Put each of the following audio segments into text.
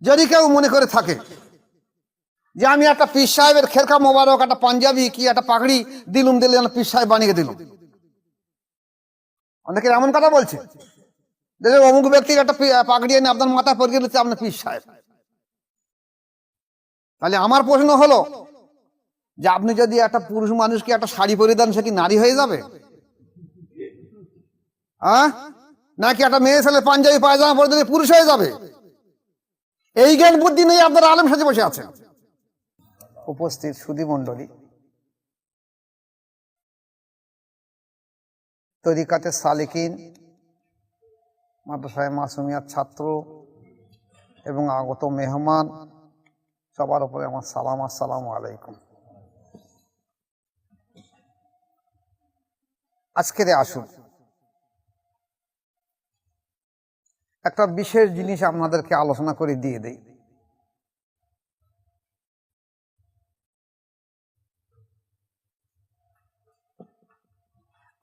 যদি কেউ মনে করে থাকে যে আমি একটা পীর সাহেবের খেরকা মোবারক, একটা পাঞ্জাবি কি একটা পাগড়ি দিলুম, দিলে পীর সাহেব বানিয়ে দিলুম। অনেকে এমন কথা বলছে যে অমুক ব্যক্তির একটা পাগড়ি এনে আপনার মাথায় পরিয়ে দিচ্ছে আপনার পীর সাহেব। তাহলে আমার প্রশ্ন হলো যে আপনি যদি একটা পুরুষ মানুষকে একটা শাড়ি পরিয়ে দেন, সে কি নারী হয়ে যাবে? নাকি একটা মেয়ে ছেলে পাঞ্জাবি পায়জামা পরে দিলে পুরুষ হয়ে যাবে? এই জ্ঞান বুদ্ধি নেই, আপনারা আলেম সাজে বসে আছেন। উপস্থিত সুধী মণ্ডলী, তরিকাতে সালিকিন, মাদ্রাসায়ে মাসুমিয়ার ছাত্র এবং আগত মেহমান, সবার উপরে আমার সালাম, আসসালামু আলাইকুম। আজকের আসুন একটা বিশেষ জিনিস আপনাদেরকে আলোচনা করে দিয়ে দেই।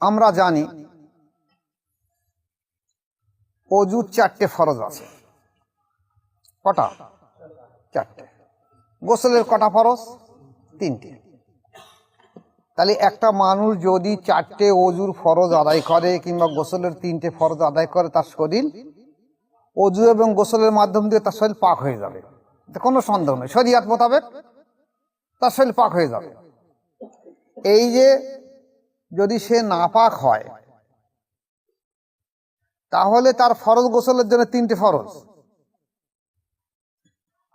আমরা জানি অজুর 4টে ফরজ আছে। কটা? 4টে। গোসলের কটা ফরজ? 3টে। তাহলে একটা মানুষ যদি 4টে অজুর ফরজ আদায় করে কিংবা গোসলের 3টে ফরজ আদায় করে, তার শরীর অজু এবং গোসলের মাধ্যম দিয়ে তার শরীর পাক হয়ে যাবে, কোনো সন্দেহ নেই। শরিয়ত মোতাবেক তার শরীর পাক হয়ে যাবে। এই যে যদি সে নাপাক হয়, তাহলে তার ফরজ গোসলের জন্য 3টে ফরজ।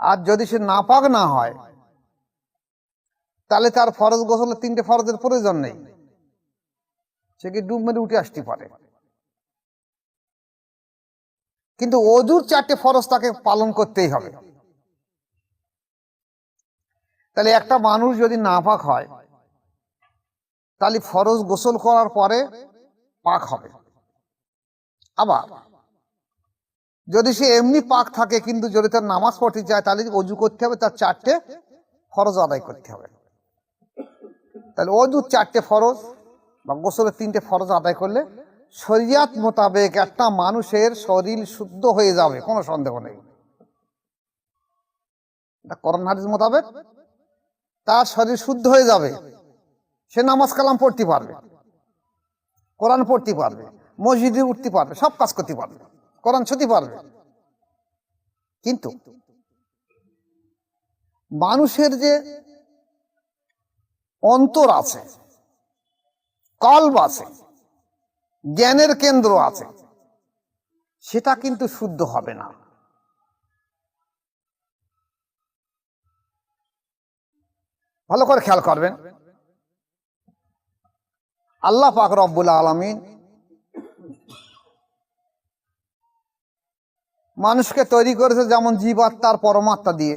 আর যদি সে নাপাক না হয়, তাহলে তার ফরজ গোসলের 3টে ফরজের প্রয়োজন নেই, সে কি ডুব মেরে উঠে আসতে পারে। কিন্তু অজুর 4টে ফরজ তাকে পালন করতেই হবে। তাহলে একটা মানুষ যদি নাপাক হয়, তাহলে ফরজ গোসল করার পরে পাক হবে। আবার যদি সে এমনি পাক থাকে কিন্তু যদি তার নামাজ পড়তে চায়, তাহলে অজু করতে হবে, তার 4টে ফরজ আদায় করতে হবে। তাহলে অজুর 4টে ফরজ বা গোসলের 3টে ফরজ আদায় করলে শরিয়ত মোতাবেক একটা মানুষের শরীর শুদ্ধ হয়ে যাবে, কোনো সন্দেহ নেই। কোরআন হাদিস মোতাবেক তার শরীর শুদ্ধ হয়ে যাবে। সে নামাজ কালাম পড়তে পারবে, কোরআন পড়তে পারবে, মসজিদে উঠতে পারবে, সব কাজ করতে পারবে, কোরআন ছুঁতে পারবে। কিন্তু মানুষের যে অন্তর আছে, কলব আছে, জ্ঞানের কেন্দ্র আছে, সেটা কিন্তু শুদ্ধ হবে না। ভালো করে খেয়াল করবেন। আল্লাহ পাক রব্বুল আলামিন মানুষকে তৈরি করেছে যেমন জীবাত্মার পরমাত্মা দিয়ে,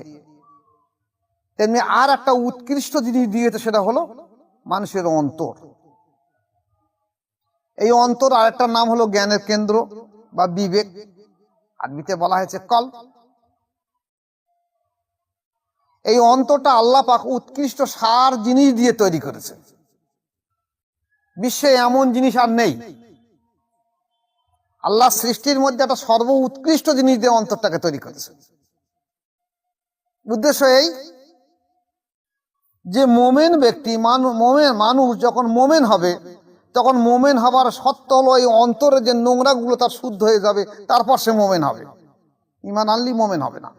তেমনি আর একটা উৎকৃষ্ট জিনিস দিয়েছে, সেটা হলো মানুষের অন্তর। এই অন্তর আর একটা নাম হলো জ্ঞানের কেন্দ্র বা বিবেক, আরবিতে বলা হয়েছে কল। এই অন্তরটা আল্লাহ পাক উৎকৃষ্ট সার জিনিস দিয়ে তৈরি করেছে। বিশ্বে এমন জিনিস আর নেই। আল্লাহ সৃষ্টির মধ্যে একটা সর্ব উৎকৃষ্ট জিনিস দিয়ে অন্তরটাকে তৈরি করেছে। উদ্দেশ্য এই যে মোমেন ব্যক্তি, মানুষ যখন মোমেন হবে, তখন মোমেন হবার সত্য হলো এই অন্তরের যে নোংরা গুলো তার শুদ্ধ হয়ে যাবে, তারপর সে মোমেন হবে। ঈমান আনলি মোমেন হবে না।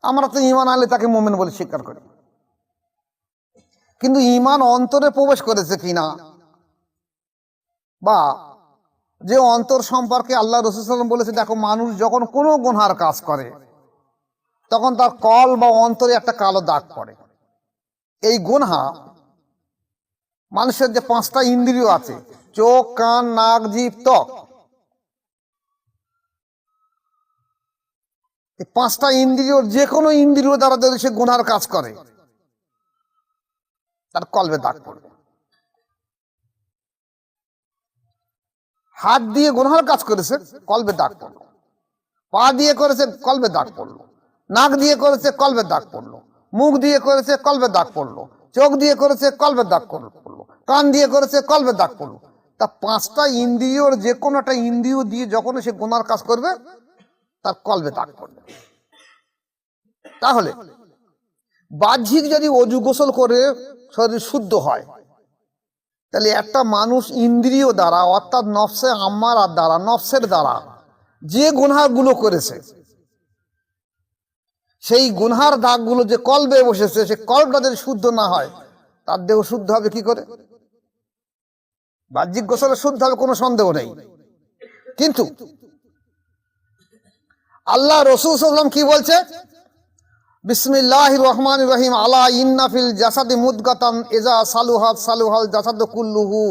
আমরা তো ঈমান আনলে তাকে মোমেন বলে স্বীকার করি, কিন্তু ঈমান অন্তরে প্রবেশ করেছে কিনা, বা যে অন্তর সম্পর্কে আল্লাহ রাসূল সাল্লাল্লাহু আলাইহি ওয়াসাল্লাম বলেছে, দেখো মানুষ যখন কোনো গুনার কাজ করে তখন তার কল বা অন্তরে একটা কালো দাগ পড়ে। এই গুনাহ মানুষের যে 5টা ইন্দ্রিয় আছে, চোখ, কান, নাক, জিভ, ত্বক, এই 5টা ইন্দ্রিয়র যে কোনো ইন্দ্রিয় দ্বারা যদি সে গুনার কাজ করে, তার কলবে দাগ পড়বে। হাত দিয়ে গুনার কাজ করেছে, কলবে দাগ পড়লো। পা দিয়ে করেছে, কলবে দাগ পড়লো। নাক দিয়ে করেছে, কলবে দাগ পড়লো। মুখ দিয়ে করেছে, কলবে দাগ পড়লো। চোখ দিয়ে করেছে, কলবে দাগ পড়লো। কান দিয়ে করেছে, কলবে দাগ পড়লো। তা 5টা ইন্দ্রিয়র যে কোনো একটা ইন্দ্রিয় দিয়ে যখন সে গুনার কাজ করবে, তার কলবে দাগ পড়বে। তাহলে বাহ্যিক যদি অজু গোসল করে শরীর শুদ্ধ হয়, তাহলে একটা মানুষ ইন্দ্রিয় দ্বারা অর্থাৎ নফসে আম্মারার দ্বারা, নফসের দ্বারা যে গুনাহগুলো করেছে, সেই গুনহার দাগগুলো যে কলবে বসেছে, সে কলবটা যদি শুদ্ধ না হয়, তার দেহ শুদ্ধ হবে কি করে? বাহ্যিক গোসলে শুদ্ধ হবে, কোনো সন্দেহ নেই। কিন্তু আল্লাহ রাসূল সাল্লাল্লাহু আলাইহি ওয়াসাল্লাম কি বলছে? বিসমিল্লাহির রহমানির রহিম, আলা ইন্না ফিল জাসাদি মুদগাতান ইজা সালুহাত সালুহাল জাসাদু কুল্লুহু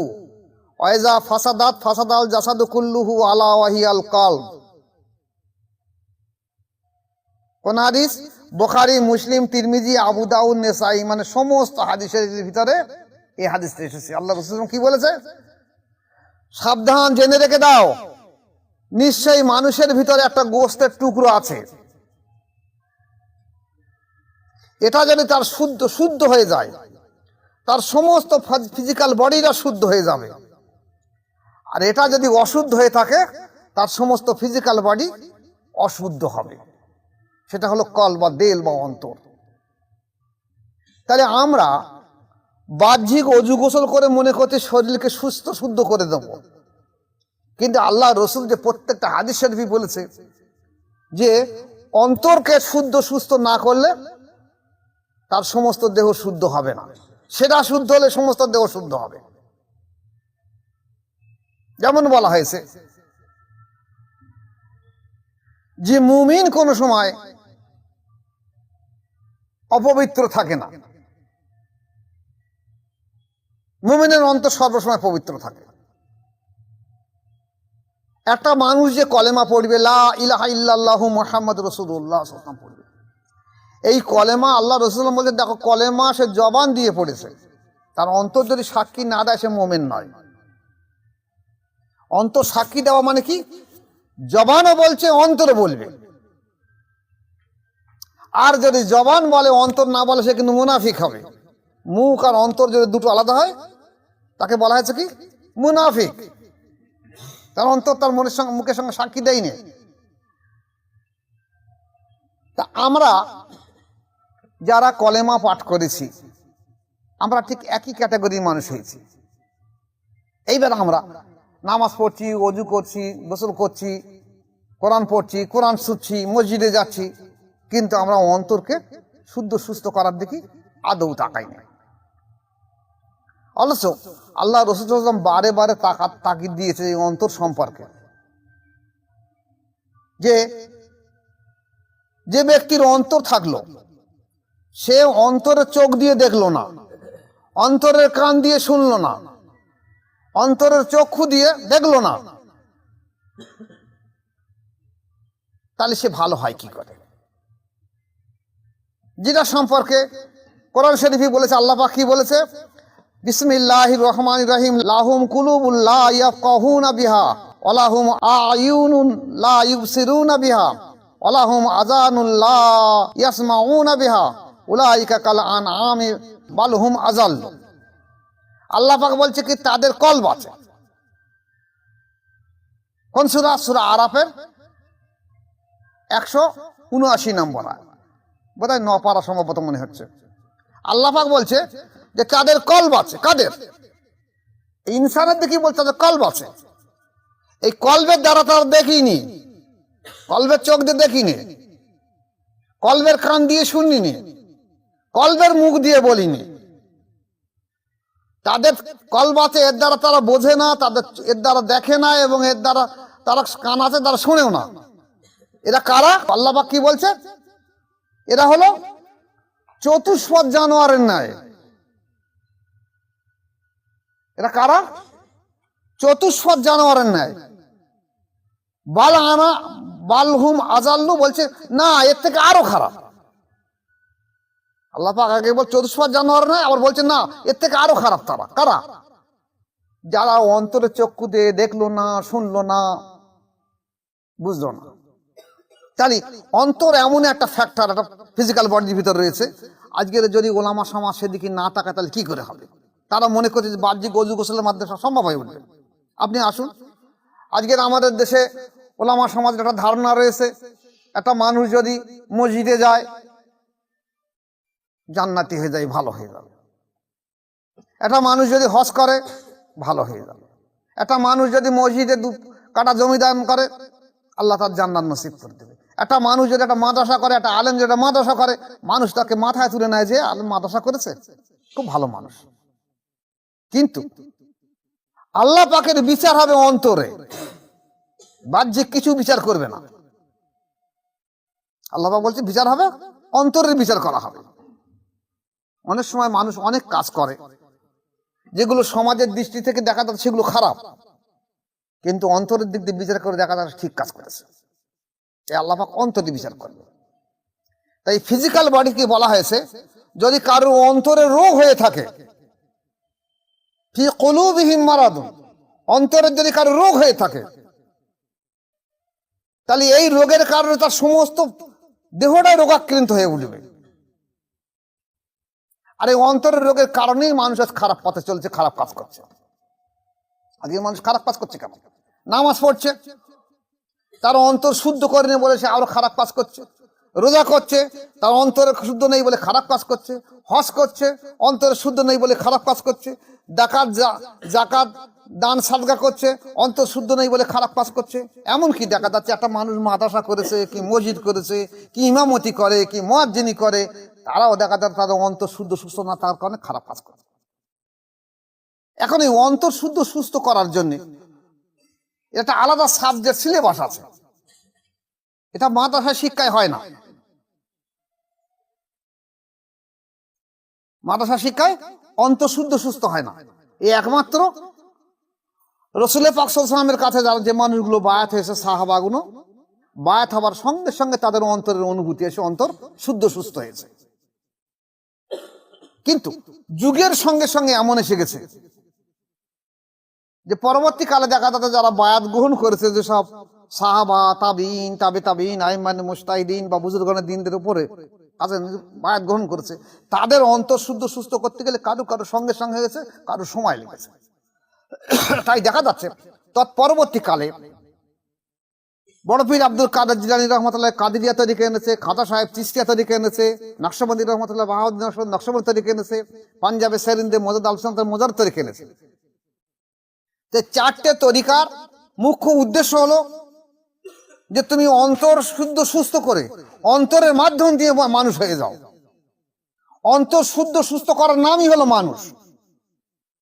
ওয়া ইজা ফাসাদাত ফাসাদাল জাসাদু কুল্লুহু আলা ওয়াহিয়াল কলব। কোন হাদিস? বুখারী, মুসলিম, তিরমিজি, আবু দাউদ, নেসাই, মানে সমস্ত হাদিসের ভিতরে এই হাদিসটা এসেছে। আল্লাহ রাসূল কি বলেছে? সাবধান, জেনে রেখে দাও, নিশ্চয়ই মানুষের ভিতরে একটা গোশতের টুকরো আছে, এটা যদি তার শুদ্ধ হয়ে যায়, তার সমস্ত ফিজিক্যাল বডিটা শুদ্ধ হয়ে যাবে। আর এটা যদি অশুদ্ধ হয়ে থাকে, তার সমস্ত ফিজিক্যাল বডি অশুদ্ধ হবে। সেটা হলো কল বা দেল বা অন্তর। তাহলে আমরা বাহ্যিক অজু গোসল করে মনে করতে শরীরকে সুস্থ শুদ্ধ করে দেব, কিন্তু আল্লাহ রসুল যে প্রত্যেকটা হাদিস শরীফে বলেছে যে অন্তরকে শুদ্ধ সুস্থ না করলে তার সমস্ত দেহ শুদ্ধ হবে না, সেটা শুদ্ধ হলে সমস্ত দেহ শুদ্ধ হবে। যেমন বলা হয়েছে যে মুমিন কোনো সময় অপবিত্র থাকে না, মুমিনের অন্তর সর্বসময় পবিত্র থাকে। একটা মানুষ যে কলেমা পড়বে, লা ইলাহা ইল্লাল্লাহু মুহাম্মাদুর রাসূলুল্লাহ পড়বে, এই কলেমা আল্লাহ রাসূল বলতে, দেখো কলেমা সে জবান দিয়ে পড়েছে, তার অন্তর যদি সাক্ষী না দেয় সে মুমিন নয়। অন্তর সাক্ষী দেওয়া মানে কি? জবানও বলছে, অন্তরও বলবে। আর যদি জবান বলে অন্তর না বলে, সে কিন্তু মুনাফিক হবে। মুখ আর অন্তর যদি দুটো আলাদা হয়, তাকে বলা হয়েছে কি? মুনাফিক। তার অন্তর তার মনের সঙ্গে, মুখের সঙ্গে সাক্ষী দেয়নি। তা আমরা যারা কলেমা পাঠ করেছি, আমরা ঠিক একই ক্যাটাগরির মানুষ হয়েছি। এইবার আমরা নামাজ পড়ছি, ওযু করছি, গোসল করছি, কোরআন পড়ছি, কোরআন শুনছি, মসজিদে যাচ্ছি, কিন্তু আমরা অন্তরকে শুদ্ধ সুস্থ করার দিকে আদৌ তাকাই না। অথচ আল্লাহ রাসূল সাল্লাল্লাহু আলাইহি ওয়াসাল্লাম বারে বারে তাকিদ দিয়েছে এই অন্তর সম্পর্কে, যে যে ব্যক্তির অন্তর থাকলো, সে অন্তরের চোখ দিয়ে দেখলো না, অন্তরের কান দিয়ে শুনলো না, অন্তরের চক্ষু দিয়ে দেখলো না, তাহলে সে ভালো হয় কি করে? যেটা সম্পর্কে কোরআন শরীফে বলেছে, আল্লাহ পাক কি বলেছে? বিসমিল্লাহির রহমানির রহিম, লাহুম কুলুবুল লা ইয়াফকাহুনা বিহা ওয়া লাহুম আয়ুনুন লা ইবসিরুনা বিহা ওয়া লাহুম আযানুন লা ইয়াসমাউনা বিহা উলাইকা কাল আনআমি বাল হুম আযাল। আল্লাহ পাক বলছে কি তাদের কলব আছে। কোন সূরা? সূরা আরাফের 179 নম্বর আয়াত, বোধহয় 9 পারা সম্ভবত মনে হচ্ছে। আল্লাহ পাক বলছে যে তাদের কলব আছে। কাদের? ইনসানের দিকে বলছে তাদের কলব আছে। এই কলবের দ্বারা তারা দেখিনি, কলবের চোখ দিয়ে দেখিনি, কলবের কান দিয়ে শুনিনি, কলবের মুখ দিয়ে বলিনি। তাদের কলব আছে, এর দ্বারা তারা বোঝে না, তাদের এর দ্বারা দেখে না, এবং এর দ্বারা তারা কান আছে, তারা শোনেও না। এরা কারা? আল্লাহ পাক কি বলছে? এরা হলো চতুষ্পদ জানোয়ারের ন্যায়। এরা কারা? চতুষ্পদ জানোয়ারের ন্যায়। বালহুম আযাল্লু বলছে না, এর থেকে আরো খারাপ। আল্লাহ পাক আগে বল চতুষ্পদ জানোয়ার নয়, আবার বলছে না, এর থেকে আরো খারাপ। তারা কারা? যারা অন্তরে চক্ষু দিয়ে দেখলো না, শুনলো না, বুঝলো না। তাহলে অন্তর এমন একটা ফ্যাক্টর, একটা ফিজিক্যাল বডির ভিতরে রয়েছে। আজকের যদি ওলামা সমাজ সেদিকে না তাকায়, তাহলে কি করে হবে? তারা মনে করছে যে বাহ্যিক ওযু গোসলের মাধ্যমে সম্ভব হয়ে উঠবে। আপনি আসুন, আজকের আমাদের দেশে ওলামা সমাজের একটা ধারণা রয়েছে একটা মানুষ যদি মসজিদে যায় জান্নাতি হয়ে যায়, ভালো হয়ে যাবে। একটা মানুষ যদি হজ করে ভালো হয়ে যাবে। একটা মানুষ যদি মসজিদে 2 কাঠা জমি দান করে আল্লাহ তার জান্নাত নসিব করে দেবে। একটা মানুষ যদি একটা মাদ্রাসা করে, একটা আলেম যদি একটা মাদ্রাসা করে, মানুষ তাকে মাথায় তুলে নেয় যে আলেম মাদ্রাসা করেছে, খুব ভালো মানুষ। কিন্তু আল্লাহ পাকের বিচার হবে অন্তরে, বাহ্যিক কিছু বিচার করবে না। আল্লাহ পাক বলছে বিচার হবে অন্তরের, বিচার করা হবে। অনেক সময় মানুষ অনেক কাজ করে যেগুলো সমাজের দৃষ্টি থেকে দেখা যাচ্ছে সেগুলো খারাপ, কিন্তু অন্তরের দিক দিয়ে বিচার করে দেখা যাচ্ছে ঠিক কাজ করেছে। এই আল্লাহ পাক অন্তরে বিচার করবে। তাই ফিজিক্যাল বডিকে বলা হয়েছে, যদি কারো অন্তরে রোগ হয়ে থাকে, ফি কুলুবিহিম মারাদুন, অন্তরের যদি কারো রোগ হয়ে থাকে, তাহলে এই রোগের কারণে তার সমস্ত দেহটাই রোগাক্রান্ত হয়ে উঠবে। আর এই অন্তরের রোগের কারণেই মানুষ আজ খারাপ পথে চলছে, খারাপ কাজ করছে। আজকে মানুষ খারাপ কাজ করছে কেন? নামাজ পড়ছে, তার অন্তর শুদ্ধ করে নেই বলে সে আরো খারাপ কাজ করছে। রোজা করছে, তার অন্তরে শুদ্ধ নেই বলে খারাপ কাজ করছে। হজ করছে, অন্তরে শুদ্ধ নেই বলে খারাপ কাজ করছে। জাকাত দান সাদকা করছে, অন্তর শুদ্ধ নেই বলে খারাপ কাজ করছে। এমনকি দেখা যাচ্ছে একটা মানুষ মাদ্রাসা করেছে, কি মসজিদ করেছে, কি ইমামতি করে, কি মুয়াজ্জিনি করে, তারাও দেখা যাচ্ছে তাদের অন্তর শুদ্ধ সুস্থ না থাকার কারণে খারাপ কাজ করে। এখন এই অন্তর শুদ্ধ সুস্থ করার জন্য এটা আলাদা সাবজেক্ট সিলেবাস আছে, এটা মাদ্রাসা শিক্ষায় হয় না। মাদ্রাসা শিক্ষায় অন্তর শুদ্ধ সুস্থ হয় না। এই একমাত্র রাসূল পাক সাল্লাল্লাহু আলাইহি ওয়াসাল্লামের কাছে যারা যে মানুষগুলো বায়াত হয়েছে, সাহাবাগুলো বায়াত হবার সঙ্গে সঙ্গে তাদের অন্তরের অনুভূতি এসে অন্তর শুদ্ধ সুস্থ হয়েছে। কিন্তু যুগের সঙ্গে সঙ্গে এমন এসে গেছে যে পরবর্তীকালে দেখা যাচ্ছে যারা বায়াত গ্রহণ করেছে, যে সব সাহাবা, তাবিঈন, তাবিঈন, আইম্মায়ে মুজতাহিদিন বা বুজুর্গানের দিনদের উপরে বায়াত গ্রহণ করেছে, তাদের অন্তর শুদ্ধ সুস্থ করতে গেলে কারো সঙ্গে সঙ্গে গেছে, কারো সময় লেগেছে। তাই দেখা যাচ্ছে তৎপরবর্তীকালে বড় পীর আব্দুল কাদের জিলানী রহমতুল্লাহ কাদেরিয়া তরিকা এনেছে, খাজা সাহেব চিশতিয়া তরিকা এনেছে, নকশবন্দি রহমতুল্লাহ বাহাউদ্দিন নকশবন্দি তরিকা এনেছে, পাঞ্জাবে সেরিন্দে মজাদ আল মজার তরিকা এনেছে। যে 4টে তরিকার মুখ্য উদ্দেশ্য হলো যে তুমি অন্তর শুদ্ধ সুস্থ করে অন্তরের মাধ্যম দিয়ে মানুষ হয়ে যাও। অন্তর শুদ্ধ সুস্থ করার নামই হলো মানুষ।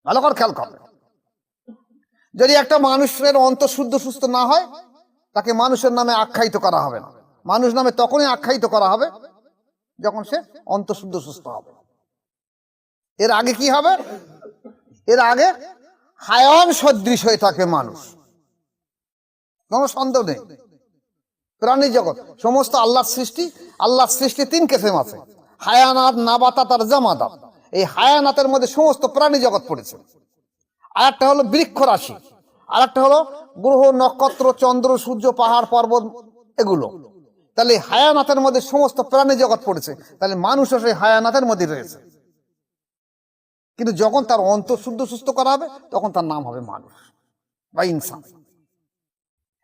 ভালো করে খেয়াল করবে, যদি একটা মানুষের অন্তর শুদ্ধ সুস্থ না হয়, তাকে মানুষের নামে আখ্যায়িত করা হবে না। মানুষ নামে তখনই আখ্যায়িত করা হবে যখন সে অন্তর শুদ্ধ সুস্থ হবে। এর আগে কি হবে? এর আগে হায়াওয়ান সদৃশ হয়ে থাকে মানুষ, কোনো সন্দেহ নেই। প্রাণী জগৎ সমস্ত আল্লাহর সৃষ্টি। আল্লাহর সৃষ্টি 3 কিসম আছে, হায়ানাত, নাবাতাত আর জামাদাত। এই হায়ানাতের মধ্যে সমস্ত প্রাণী জগৎ পড়েছে। আর একটা হলো বৃক্ষ রাশি, আর একটা হলো গ্রহ, নক্ষত্র, চন্দ্র, সূর্য, পাহাড়, পর্বত, এগুলো। তাহলে হায়ানাতের মধ্যে সমস্ত প্রাণী জগৎ পড়েছে, তাহলে মানুষও সেই হায়ানাতের মধ্যে রয়েছে। কিন্তু যখন তার অন্তর শুদ্ধ সুস্থ করা হবে তখন তার নাম হবে মানুষ বা ইনসান।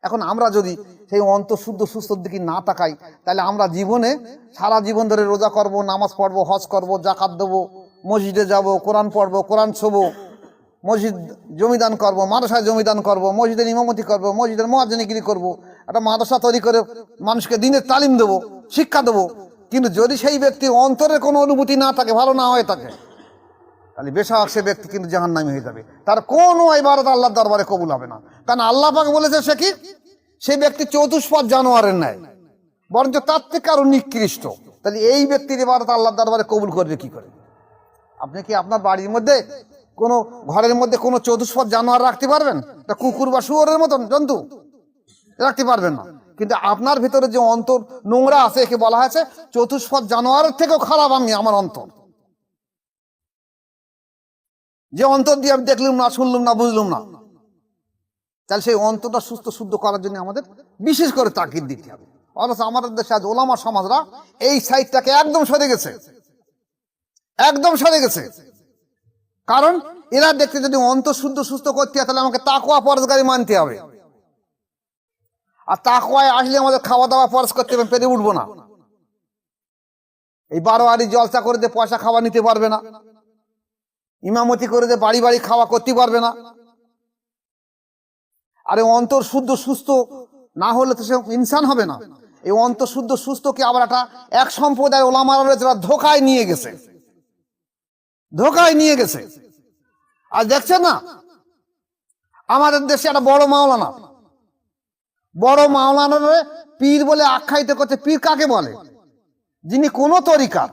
এখন আমরা যদি সেই অন্তর শুদ্ধ সুস্থর দিকে না তাকাই, তাহলে আমরা জীবনে সারা জীবন ধরে রোজা করব, নামাজ পড়বো, হজ করব, জাকাত দেবো, মসজিদে যাব, কোরআন পড়বো, কোরআন ছোবো, মসজিদ জমিদান করব, মাদ্রাসায় জমিদান করব, মসজিদের ইমামতি করব, মসজিদের মুয়াজ্জিনগিরি করব, একটা মাদ্রাসা তৈরি করে মানুষকে দিনের তালিম দেবো, শিক্ষা দেবো। কিন্তু যদি সেই ব্যক্তি অন্তরের কোনো অনুভূতি না থাকে, ভালো না হয়ে থাকে, তাহলে বেশক সে ব্যক্তি কিন্তু জাহান্নামী হয়ে যাবে। তার কোনো ইবাদত আল্লাহর দরবারে কবুল হবে না। কারণ আল্লাহ পাক বলেছে সে কি, সেই ব্যক্তি চতুষ্পদ জানোয়ারের ন্যায়, বরঞ্চ তার থেকে আরো নিকৃষ্ট। তাহলে এই ব্যক্তির ইবাদত আল্লাহর দরবারে কবুল করবে কি করে? আপনি কি আপনার বাড়ির মধ্যে কোনো ঘরের মধ্যে কোনো চতুষ্পদ জানোয়ার রাখতে পারবেন? তা কুকুর বা শুয়োরের মতন জন্তু রাখতে পারবেন না। কিন্তু আপনার ভিতরে যে অন্তর নোংরা আছে, একে বলা হয়েছে চতুষ্পদ জানোয়ারের থেকেও খারাপ আমার অন্তর। যে অন্তর দিয়ে আমি দেখলাম না, শুনলাম না, বুঝলাম না, তাহলে সেই অন্তরটা সুস্থ শুদ্ধ করার জন্য আমাদের বিশেষ করে তাকিদ দিতে হবে। অথচ আমাদের দেশে আজ ওলামা সমাজরা এই সাইডটাকে একদম সরে গেছে, একদম সরে গেছে। কারণ এরা দেখতে যদি অন্তর শুদ্ধ সুস্থ করতে হয়, তাহলে আমাকে তাকওয়া পরহেজগারি মানতে হবে। আর তাকওয়ায় আসলে আমাদের খাওয়া দাওয়া ফরজ করতে হবে, পেরে উঠবো না। এই 12 আড়ি জলসা করে দিয়ে পয়সা খাওয়া নিতে পারবে না, ইমামতি করে দিয়ে বাড়ি বাড়ি খাওয়া করতে পারবে না। আর এই অন্তর শুদ্ধ সুস্থ না হলে তো সে ইনসান হবে না। এই অন্তর শুদ্ধ সুস্থকে আবার এক সম্প্রদায় ওলামারা রয়েছে, ধোকায় নিয়ে গেছে, ধোকায় নিয়ে গেছে। আর দেখছেন না আমাদের দেশে একটা বড় মাওলানার পীর বলে আখ্যায়িত করছে। পীর কাকে বলে? যিনি কোন তরিকা,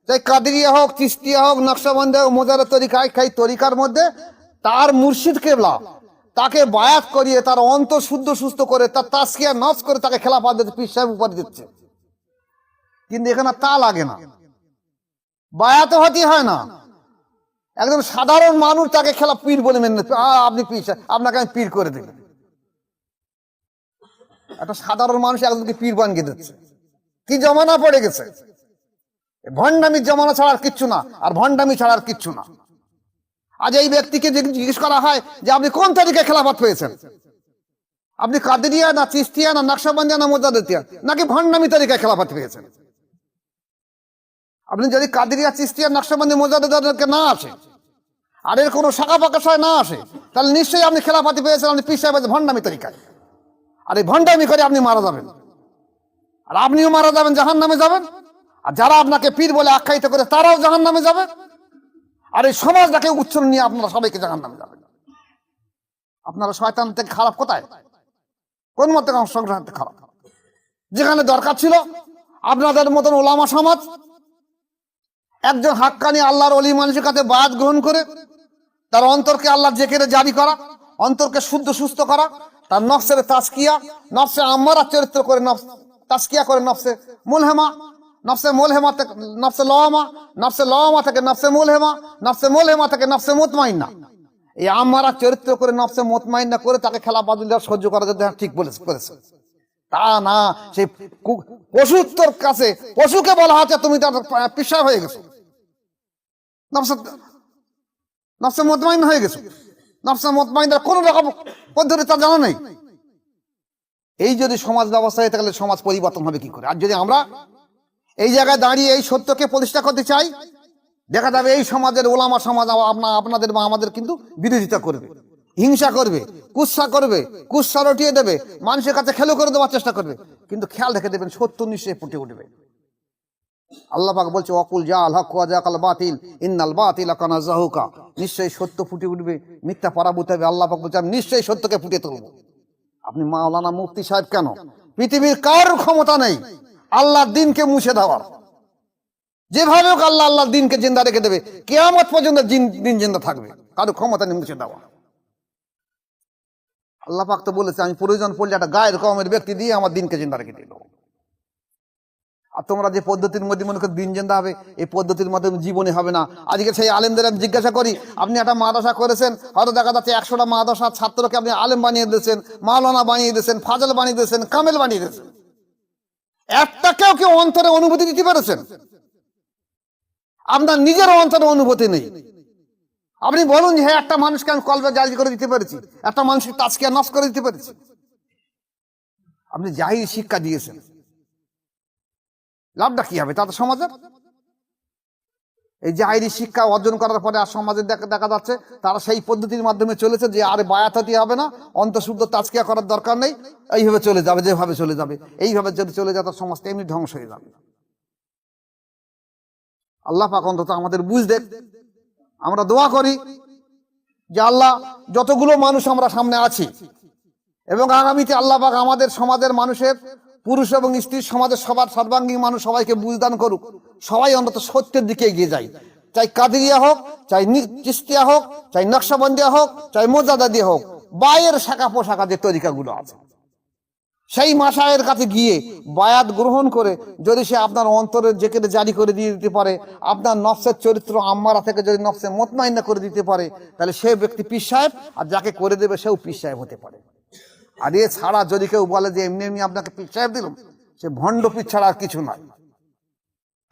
চাই কাদেরিয়া হোক, চিশতিয়া হোক, নকশবন্দি হোক, মোজারের তরিকা, তরিকার মধ্যে তার মুর্শিদ কেবলা তাকে বায়াত করিয়ে তার অন্তর শুদ্ধ সুস্থ করে তার তাসকিয়া নফস করে তাকে খেলাফত দিচ্ছে, পীর সাহেব উপাধি দিচ্ছে। কিন্তু এখানে তা লাগে না, বায়াত হতে হয় না। একদম সাধারণ মানুষ তাকে পীর বলে মেনে নিচ্ছে। আপনি পীর সাহেব, আপনাকে আমি পীর করে দিই। একটা সাধারণ মানুষ একজনকে পীর বানিয়ে দিচ্ছে। কি জমানা পড়ে গেছে! ভণ্ডামির জমানা ছাড়া আর কিচ্ছু না, আর ভণ্ডামি ছাড়া আর কিচ্ছু না। আজ এই ব্যক্তিকে জিজ্ঞেস করা হয় যে আপনি কোন তরিকায় খেলাফত পেয়েছেন, আপনি কাদেরিয়া না চিশতিয়া না নকশবন্দিয়া না মোজাদ্দেদিয়া নাকি ভণ্ডামি তরিকায় খেলাফত পেয়েছেন? আপনি যদি কাদেরিয়া চিশতিয়া নকশবন্দি মোজাদ্দেদিয়া না আসে, আর এর কোনো শাখা প্রকাশায় না আসে, তাহলে নিশ্চয়ই আপনি খেলাফত পেয়েছেন আপনি পীর সাহেবের ভণ্ডামি তরিকায়। আর এই ভণ্ডামি করে আপনি মারা যাবেন, আর আপনিও মারা যাবেন, জাহান্নামে যাবেন। আর যারা আপনাকে পীর বলে আখ্যায়িত করে তারাও জাহান্নামে যাবে। আর এই সমাজটাকে উচ্ছল নিয়ে আপনারা সবাইকে জাহান্নামে যাবেন। আপনারা শয়তান থেকে খারাপ কোথায়? কোন মতে সংগ্রহ খারাপ? যেখানে দরকার ছিল আপনাদের মতন ওলামা সমাজ একজন হাক্কানি আল্লাহর ওলি মানুষের কাছে বায়াত গ্রহণ করে তার অন্তরকে আল্লাহর জিকিরে জারি করা, অন্তরকে শুদ্ধ সুস্থ করা, তার নফসের তাসকিয়া, নফসে আম্মারা চরিত্র করে তাসকিয়া করে নফসে মুলহেমা, নফসে মুলহেমা থেকে নফসে লওয়ামা, নফসে লওয়ামা থেকে নফসে মুলহেমা, নফসে মুলহেমা থেকে নফসে মুতমাইন্না। এই আম্মারা চরিত্র করে নফসে মুতমাইন্না করে তাকে খেলাফত সহ্য করা যদি ঠিক করেছে। তা না, সেই পশুত্বর কাছে পশুকে বলা হচ্ছে তুমি তার পিসা হয়ে গেছো, নফসে মুতমাইন্না হয়ে গেছো। নফসে মুতমাইন্নার কোন রকম পদ্ধতি তা জানা নেই। এই যদি সমাজ ব্যবস্থা হয় তাহলে সমাজ পরিবর্তন হবে কি করে? আর যদি আমরা এই জায়গায় দাঁড়িয়ে এই সত্যকে প্রতিষ্ঠা করতে চাই, দেখা যাবে এই সমাজের ওলামা সমাজ আপনাদের বা আমাদের কিন্তু বিরোধিতা করবে, হিংসা করবে, কুৎসা করবে, কুৎসা রটিয়ে দেবে, মানুষের কাছে খেলো করে দেওয়ার চেষ্টা করবে। কিন্তু খেয়াল রেখে দেবেন সত্য নিশ্চয়ই ফুটে উঠবে। আল্লাহ পাক বলছে ওয়াকুল জাআল হক ওয়া জাকাল বাতিল ইন্নাল বাতিলা কানা যাহুকা, নিশ্চয়ই সত্য ফুটে উঠবে, মিথ্যা পরাভূত হবে। আল্লাহ পাক বলছে আমি নিশ্চয়ই সত্যকে ফুটিয়ে তুলবো। আপনি মাওলানা মুফতি সাহেব কেন, পৃথিবীর কার ক্ষমতা নেই আল্লাহর দিনকে মুছে দেওয়ার। যেভাবে হোক আল্লাহর দিনকে জিন্দা রেখে দেবে, কিয়ামত পর্যন্ত দিন জিন্দা থাকবে, কারো ক্ষমতা নেই মুছে দেওয়া। আল্লাহ পাক তো বলেছে আমি প্রয়োজন পড়লে একটা গায়ের কমের ব্যক্তি দিয়ে আমার দিনকে জিন্দা রেখে দিল। আর তোমরা যে পদ্ধতির মধ্যে মনে করো দিন জিন্দা হবে, এই পদ্ধতির মাধ্যমে জীবনে হবে না। আজকে সেই আলেমদের আমি জিজ্ঞাসা করি, আপনি একটা মাদ্রাসা করেছেন, হয়তো দেখা যাচ্ছে 100টা মাদ্রাসার ছাত্রকে আপনি আলেম বানিয়ে দিয়েছেন, মাওলানা বানিয়ে দিয়েছেন, ফাজল বানিয়ে দিয়েছেন, কামেল বানিয়ে দিয়েছেন, একটাকেও কেউ অন্তরে অনুভূতি দিতে পেরেছেন? আপনার নিজের অন্তরে অনুভূতি নেই। আপনি বলুন যে হ্যাঁ একটা মানুষকে আমি কলবে জারি করে দিতে পেরেছি, একটা মানুষকে তাসকিয়া নফস করে দিতে পেরেছি। আপনি জাহির শিক্ষা দিয়েছেন, লাভটা কি হবে তাদের সমাজের? এই জাহিরি শিক্ষা অর্জন করার পরে আর সমাজে দেখা যাচ্ছে তারা সেই পদ্ধতির মাধ্যমে চলেছে যে আর বায়াত হতে হবে না, অন্তঃশুদ্ধ তাজকিয়া করার দরকার নেই, এইভাবে চলে যাবে, যেভাবে চলে যাবে এইভাবে যদি চলে যায় তার সমাজটা এমনি ধ্বংস হয়ে যাবে। আল্লাহ পাক অন্তত আমাদের বুঝ দেখ। আমরা দোয়া করি যে আল্লাহ যতগুলো মানুষ আমরা সামনে আছি এবং আগামীতে আল্লাহ পাক আমাদের সমাজের মানুষের, পুরুষ এবং স্ত্রী সমাজের সবার সর্বাঙ্গীন মানুষ সবাইকে বুঝদান করুক, সবাই অন্তত সত্যের দিকে এগিয়ে যায়। চাই কাদেরিয়া হোক, চাই চিশতিয়া হোক, চাই নকশবন্দিয়া হোক, চাই মোজাদ্দেদিয়া হোক, বায়ের শাখা পোশাখা যে তরিকাগুলো আছে সেই মাশায়ের কাছে গিয়ে বায়াত গ্রহণ করে যদি সে আপনার অন্তরের জিকির জারি করে দিয়ে দিতে পারে, আপনার নফসের চরিত্র আম্মারা থেকে যদি নফসে মুতমাইন্না করে দিতে পারে, তাহলে সে ব্যক্তি পীর সাহেব, আর যাকে করে দেবে সেও পীর সাহেব হতে পারে। আর এ ছাড়া যদি কেউ বলে যে এমনি এমনি আপনাকে পীর সাহেব দিলাম, সে ভণ্ড পীর ছাড়া আর কিছু নয়।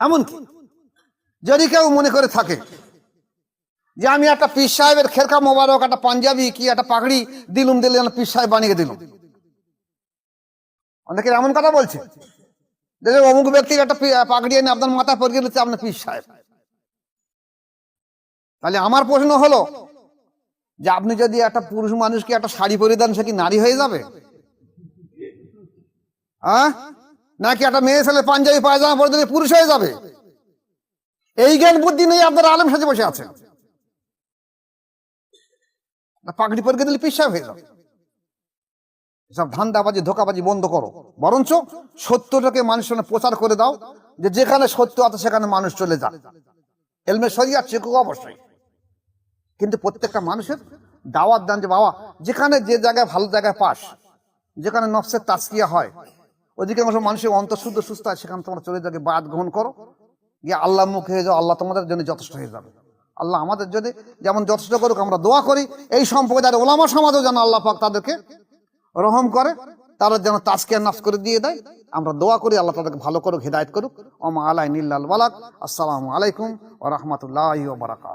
এমনকি যদি কেউ মনে করে থাকে যে আমি একটা পীর সাহেবের খেরকা মোবারক, একটা পাঞ্জাবি কি একটা পাগড়ি দিলুম, দিলে পীর সাহেব বানিয়ে দিলাম, অনেকে এমন কথা বলছে যে অমুক ব্যক্তির একটা পাগড়ি এনে আপনার মাথা পরিয়ে দিচ্ছে আপনার পীর সাহেব। তাহলে আমার প্রশ্ন হলো যে আপনি যদি একটা পুরুষ মানুষকে একটা শাড়ি পরিয়ে দেন, সে কি নারী হয়ে যাবে? হ্যাঁ, নাকি একটা মেয়ে ছেলে পাঞ্জাবি পায়জামা পরে দিলে পুরুষ হয়ে যাবে? এই জ্ঞান বুদ্ধি নেই আপনার, আলেম সাজে বসে আছেন। পাগড়ি পরিয়ে দিলে পীর সাহেব হয়ে যাবে। সব ধান্দাবাজি ধোকাবাজি বন্ধ করো, বরঞ্চ সত্যটাকে মানুষের সামনে প্রচার করে দাও, যে যেখানে সত্য আছে সেখানে মানুষ চলে যাক। এলমে শরিয়াত শিখুক অবশ্যই, কিন্তু প্রত্যেকটা মানুষের দাওয়াত দেন যে বাবা যেখানে যে জায়গায় ভালো জায়গায় পাস, যেখানে নফসের তাজকিয়া হয়, অধিকাংশ মানুষের অন্তঃশুদ্ধ সুস্থ হয়, সেখানে তোমরা চলে যাবে, বায়াত গ্রহণ করো, গিয়ে আল্লাহ মুখে হয়ে যাও, আল্লাহ তোমাদের জন্য যথেষ্ট হয়ে যাবে। আল্লাহ আমাদের জন্য যেমন যথেষ্ট করুক, আমরা দোয়া করি এই সম্প্রদায়ের ওলামা সমাজও যেন আল্লাহ পাক তাদেরকে রহম করে, তারা যেন তাজকিয়া নফস করে দিয়ে দেয়। আমরা দোয়া করি আল্লাহ তাদেরকে ভালো করুক, হিদায়াত করুক। ওমা আলাইনা ইল্লাল বালাগ। আসসালামু আলাইকুম ওয়া রাহমাতুল্লাহি ওয়া বারাকাতুহু।